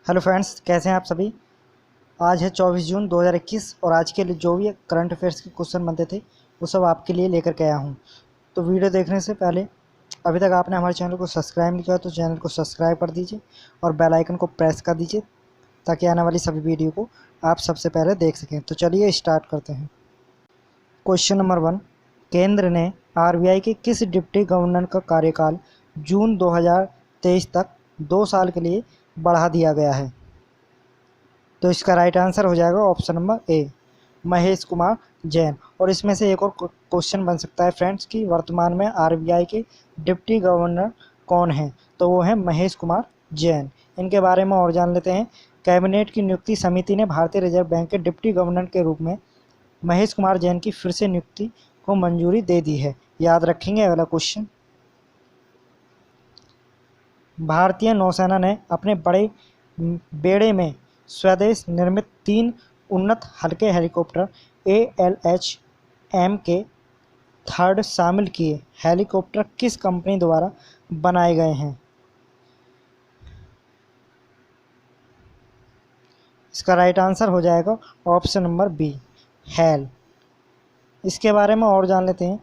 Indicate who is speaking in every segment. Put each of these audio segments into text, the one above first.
Speaker 1: Hello friends, कैसे हैं आप सभी। आज है 24 जून 2021 और आज के लिए जो भी करंट अफेयर्स के क्वेश्चन बनते थे वो सब आपके लिए लेकर के आया हूं। तो वीडियो देखने से पहले अभी तक आपने हमारे चैनल को सब्सक्राइब नहीं किया तो चैनल को सब्सक्राइब कर दीजिए और बेल आइकन को प्रेस कर दीजिए ताकि आने वाली सभी वीडियो को आप सबसे पहले देख सकें। तो चलिए स्टार्ट करते हैं। क्वेश्चन नंबर 1, केंद्र ने आरबीआई के किस डिप्टी गवर्नर का कार्यकाल जून 2023 तक 2 साल के लिए बढ़ा दिया गया है। तो इसका राइट आंसर हो जाएगा ऑप्शन नंबर ए, महेश कुमार जैन। और इसमें से एक और क्वेश्चन बन सकता है फ्रेंड्स कि वर्तमान में आरबीआई के डिप्टी गवर्नर कौन हैं। तो वो हैं महेश कुमार जैन। इनके बारे में और जान लेते हैं। कैबिनेट की नियुक्ति समिति ने भारतीय रिजर्व बैंक के डिप्टी गवर्नर के रूप में महेश कुमार जैन की फिर से नियुक्ति को मंजूरी दे दी है। याद रखेंगे अगला क्वेश्चन। भारतीय नौसेना ने अपने बड़े बेड़े में स्वदेश निर्मित 3 उन्नत हल्के हेलीकॉप्टर ALH-M शामिल किए। हेलीकॉप्टर किस कंपनी द्वारा बनाए गए हैं। इसका राइट आंसर हो जाएगा ऑप्शन नंबर बी, हेल। इसके बारे में और जान लेते हैं।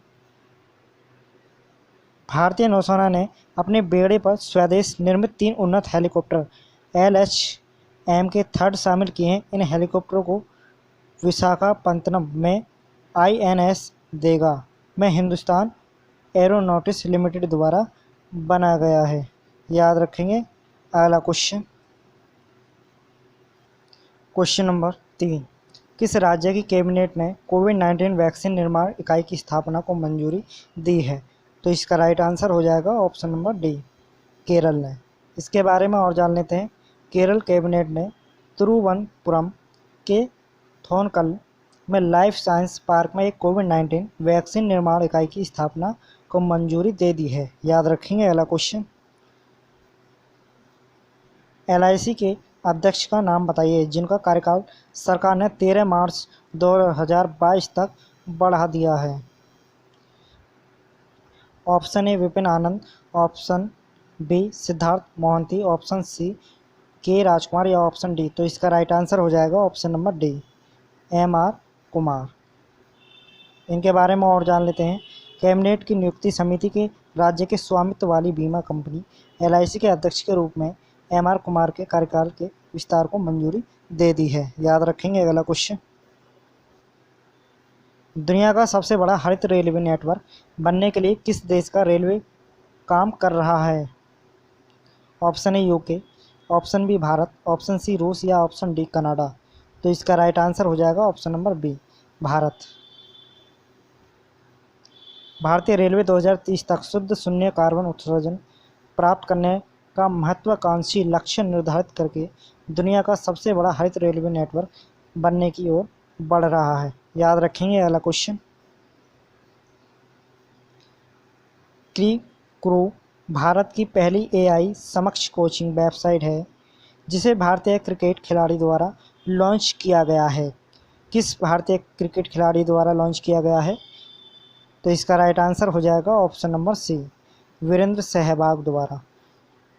Speaker 1: भारतीय नौसेना ने अपने बेड़े पर स्वदेश निर्मित 3 उन्नत हेलीकॉप्टर ALH-M शामिल किए हैं। इन हेलीकॉप्टरों को विशाखापत्तनम में INS देगा में हिंदुस्तान एरोनॉटिक्स लिमिटेड द्वारा बनाया गया है। याद रखेंगे अगला क्वेश्चन। क्वेश्चन नंबर 3, किस राज्य की कैबिनेट ने कोविड-19 वैक्सीन निर्माण इकाई की स्थापना को मंजूरी दी है। तो इसका राइट आंसर हो जाएगा ऑप्शन नंबर डी, केरल ने। इसके बारे में और जान लेते हैं। केरल कैबिनेट ने तिरुवनंतपुरम के थोनकल में लाइफ साइंस पार्क में एक कोविड-19 वैक्सीन निर्माण इकाई की स्थापना को मंजूरी दे दी है। याद रखेंगे अगला क्वेश्चन। LIC के अध्यक्ष का नाम बताइए जिनका कार्यकाल सरकार ने 13 मार्च 2022 तक बढ़ा दिया है। Option A Vipin Anand, option B Siddharth Mohanty, option C K Rajkumar या ऑप्शन डी। तो इसका राइट आंसर हो जाएगा option number D, MR Kumar. इनके बारे में और जान लेते हैं। कैबिनेट की नियुक्ति समिति के राज्य के स्वामित्व वाली बीमा कंपनी LIC के अध्यक्ष के रूप में MR कुमार के कार्यकाल के विस्तार को मंजूरी दे दी है। याद रखेंगे अगला क्वेश्चन। दुनिया का सबसे बड़ा हरित रेलवे नेटवर्क बनने के लिए किस देश का रेलवे काम कर रहा है। Option A UK, option B Bharat, option C रूस या ऑप्शन डी कनाडा। तो इसका राइट आंसर हो जाएगा ऑप्शन नंबर बी, भारत। भारतीय रेलवे 2030 तक शुद्ध शून्य कार्बन उत्सर्जन प्राप्त करने का महत्वाकांक्षी लक्ष्य निर्धारित करके दुनिया का सबसे बड़ा हरित रेलवे नेटवर्क बनने की ओर बढ़ रहा है। याद रखेंगे अगला क्वेश्चन। क्रू भारत की पहली AI सक्षम कोचिंग वेबसाइट है जिसे भारतीय क्रिकेट खिलाड़ी द्वारा लॉन्च किया गया है। किस भारतीय क्रिकेट खिलाड़ी द्वारा लॉन्च किया गया है। तो इसका राइट आंसर हो जाएगा option number C, Virender Sehwag द्वारा।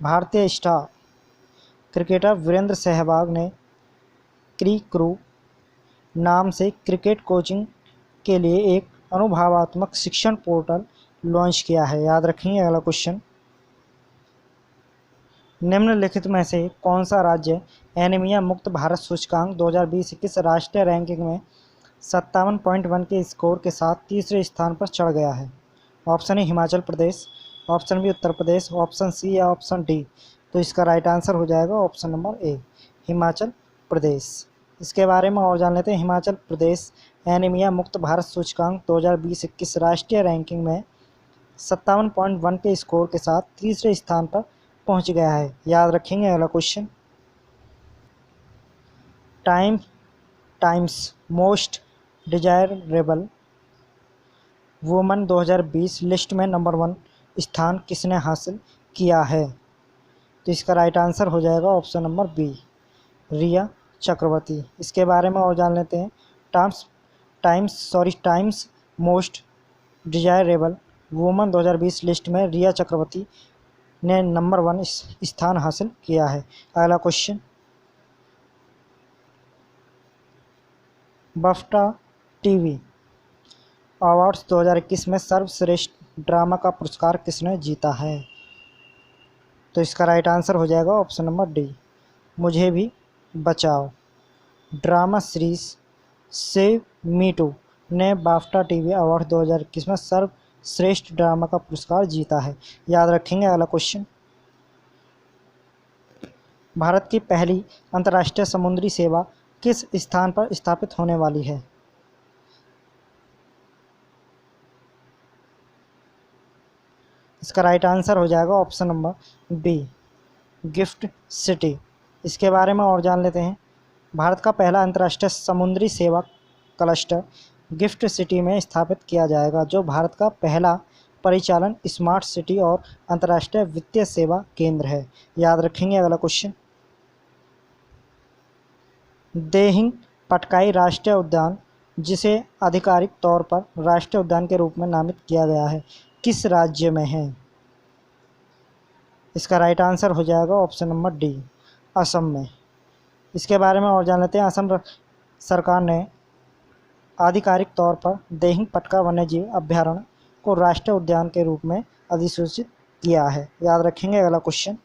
Speaker 1: भारतीय स्टार क्रिकेटर वीरेंद्र सहवाग ने क्रू नाम से क्रिकेट कोचिंग के लिए एक अनुभवात्मक शिक्षण पोर्टल लॉन्च किया है। याद रखेंगे अगला क्वेश्चन। निम्नलिखित में से कौन सा राज्य एनीमिया मुक्त भारत सूचकांक 2020-21 राष्ट्रीय रैंकिंग में 57.1 के स्कोर के साथ तीसरे स्थान पर चढ़ गया है। Option A Himachal Pradesh, option B Uttar Pradesh, option C या ऑप्शन डी। तो इसका राइट आंसर हो जाएगा option number A, Himachal Pradesh. इसके बारे में और जान लेते हैं। हिमाचल प्रदेश एनीमिया मुक्त भारत सूचकांक 2020-21 राष्ट्रीय रैंकिंग में 57.1 के स्कोर के साथ तीसरे स्थान पर पहुंच गया है। याद रखेंगे अगला question. Times most desirable woman 2020 list में नंबर 1 स्थान किसने हासिल किया है। तो इसका राइट आंसर हो जाएगा ऑप्शन नंबर बी, रिया चक्रवर्ती। इसके बारे में और जान लेते हैं। Times most desirable woman 2020 list में रिया चक्रवर्ती ने नंबर 1 स्थान हासिल किया है। अगला क्वेश्चन। बाफ्टा टीवी अवार्ड्स 2021 में सर्वश्रेष्ठ ड्रामा का पुरस्कार किसने जीता है? तो इसका राइट आंसर हो जाएगा ऑप्शन नंबर डी, मुझे भी बचाओ। Drama series save me too ने बाफ्टा टीवी अवार्ड 2021 में सर्वश्रेष्ठ ड्रामा का पुरस्कार जीता है। याद रखेंगे। अगला क्वेश्चन, भारत की पहली अंतर्राष्ट्रीय समुद्री सेवा किस स्थान पर स्थापित होने वाली है? इसका राइट आंसर हो जाएगा option number B, gift city. इसके बारे में और जान लेते हैं। भारत का पहला अंतर्राष्ट्रीय समुद्री सेवा क्लस्टर गिफ्ट सिटी में स्थापित किया जाएगा, जो भारत का पहला परिचालन स्मार्ट सिटी और अंतर्राष्ट्रीय वित्तीय सेवा केंद्र है। याद रखेंगे। अगला क्वेश्चन, देहिंग पटकाई राष्ट्रीय उद्यान, जिसे आधिकारिक तौर पर राष्ट्रीय उद्यान के रूप में नामित किया गया है, किस राज्य में है? इसका राइट आंसर हो जाएगा ऑप्शन नंबर डी, असम में। इसके बारे में और जान लेते हैं। असम सरकार ने आधिकारिक तौर पर देहिंग पटका वन्यजीव अभ्यारण्य को राष्ट्रीय उद्यान के रूप में अधिसूचित किया है। याद रखेंगे। अगला क्वेश्चन,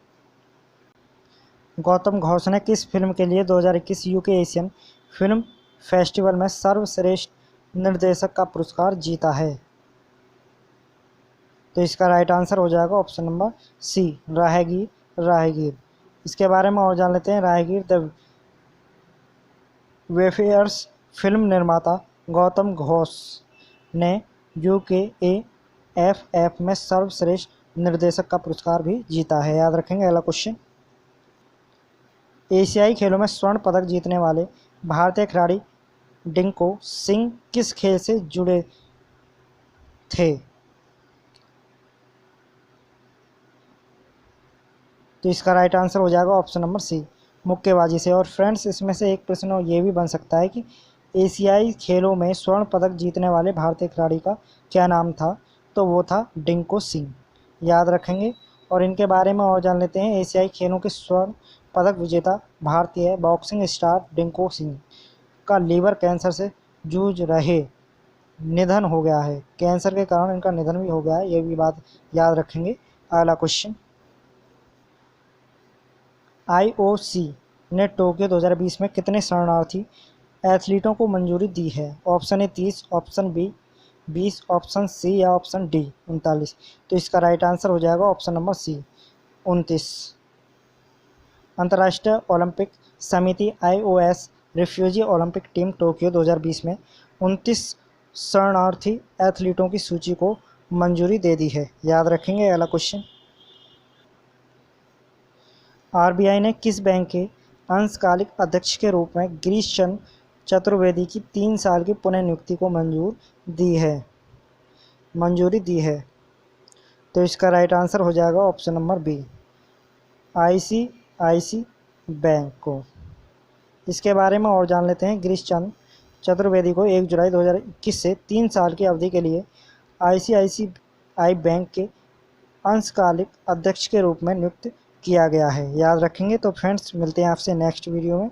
Speaker 1: गौतम घोष ने किस फिल्म के लिए 2021 यूके एशियन फिल्म फेस्टिवल में सर्वश्रेष्ठ निर्देशक का पुरस्कार जीता है? तो इसका राइट आंसर हो जाएगा ऑप्शन नंबर सी, राहगीर। इसके बारे में और जान लेते हैं। राहगीर द वेफेयर्स फिल्म निर्माता गौतम घोष ने UKAFF में सर्वश्रेष्ठ निर्देशक का पुरस्कार भी जीता है। याद रखेंगे। अगला क्वेश्चन, एशियाई खेलों में स्वर्ण पदक जीतने वाले भारतीय खिलाड़ी डिंको सिंह किस खेल से जुड़े थे? तो इसका राइट आंसर हो जाएगा ऑप्शन नंबर सी, मुक्केबाजी से। और फ्रेंड्स, इसमें से एक प्रश्न ये भी बन सकता है कि एशियाई खेलों में स्वर्ण पदक जीतने वाले भारतीय खिलाड़ी का क्या नाम था? तो वो था डिंको सिंह। याद रखेंगे। और इनके बारे में और जान लेते हैं। एशियाई खेलों के स्वर्ण पदक विजेता भारतीय बॉक्सिंग स्टार डिंको सिंह का लीवर कैंसर से जूझ रहे निधन हो गया है। कैंसर के कारण इनका निधन भी हो गया है, ये भी बात याद रखेंगे। अगला क्वेश्चन, IOC ने टोक्यो 2020 में कितने शरणार्थी एथलीटों को मंजूरी दी है? Option A 30, option B 20, option C या ऑप्शन डी 39। तो इसका राइट आंसर हो जाएगा ऑप्शन नंबर सी, 29। अंतर्राष्ट्रीय ओलंपिक समिति IOS refugee Olympic team Tokyo 2020 में 29 शरणार्थी एथलीटों की सूची को मंजूरी दे दी है। याद रखेंगे। अगला क्वेश्चन, RBI ने किस बैंक के अंशकालिक अध्यक्ष के रूप में गिरीश चंद्र चतुर्वेदी की 3 साल की पुनर्नियुक्ति को मंजूरी दी है? तो इसका राइट आंसर हो जाएगा option number B, ICICI bank को। इसके बारे में और जान लेते हैं। गिरीश चंद्र चतुर्वेदी को 1 जुलाई 2021 से 3 साल की अवधि के लिए ICICI बैंक के अंशकालिक अध्यक्ष के रूप में नियुक्त किया गया है। याद रखेंगे। तो फ्रेंड्स, मिलते हैं आपसे नेक्स्ट वीडियो में।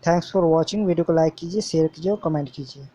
Speaker 1: Thanks for watching. वीडियो को लाइक कीजिए, शेयर कीजिए और कमेंट कीजिए।